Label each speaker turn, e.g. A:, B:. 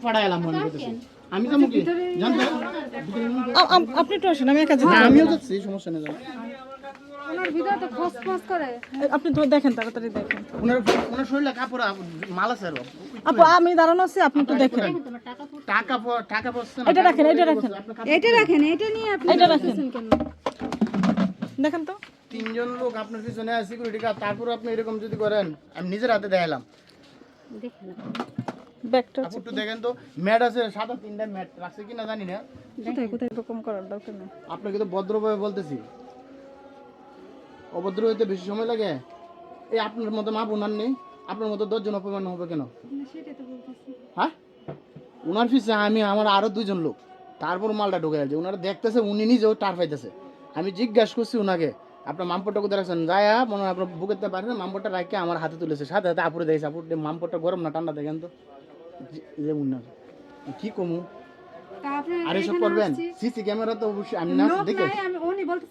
A: পাঠাইলাম মনে করতেছি আমি তো মুখে জানতে
B: আপনি একটু আসেন, আমি একা যাই।
A: না আমিও যাচ্ছি সমস্যা নেই
C: ওনার ভিতরে তো ফসফস করে।
B: আপনি তো দেখেন, তাড়াতাড়ি দেখেন।
A: ওনার শরীরে কাপড় মাল আছে আর
B: আপু আমি দাঁড়ানো আছি, আপনি একটু দেখেন।
A: টাকা পড়ছে না
B: এটা রাখেন, এটা রাখেন,
C: এটা রাখেন, এটা নিয়ে আপনি
B: এটা রাখেন।
C: বলতেছেন কেন?
B: দেখেন তো।
A: তিনজন লোক আপনার পিছনে আছে সিকিউরিটি গার্ড তারপর আপনি এরকম যদি করেন আমি নিজের হাতে দেখালাম
C: দেখেন
B: ব্যাগটা
A: আপু একটু দেখেন তো ম্যাট আছে সাদা তিনটা ম্যাট রাখছে কিনা জানি না
B: কোথায় কোথায় এরকম করার দরকার নেই।
A: আপনাকে তো ভদ্রভাবে বলতেছি অভদ্র হইতে বেশি সময় লাগে এই আপনার মতো মা বোনার নেই আপনার মতো 10 জন অপমান হবে কেন
C: সেটাই তো বলতেছি।
A: হ্যাঁ ওনার পিছে আমি আমার আরো 2 জন লোক তারপর মালটা ঢুকে যাচ্ছে ওনারা দেখতেছে উনি নিজেও টার পাইতেছে আমি জিজ্ঞাসা করছি ওনাকে আপনার মামপটটা কোথায় রাখছেন যায়া মনে হয় আপনার বুকেতে পারেন মামপটটা রাখে আমার হাতে তুলেছে সাথে সাথে আপুরে দেখেছে আপুর মামপটটা গরম না ঠান্ডা দেখেন তো যে উনার কি কমু
C: তা আপনি
A: আর এসব
C: এখানে
A: করবেন
C: আসছি।
A: সিসি ক্যামেরা তো অবশ্যই আমি না
C: লোক
A: দেখে
C: নাই, আমি উনি বলতেছে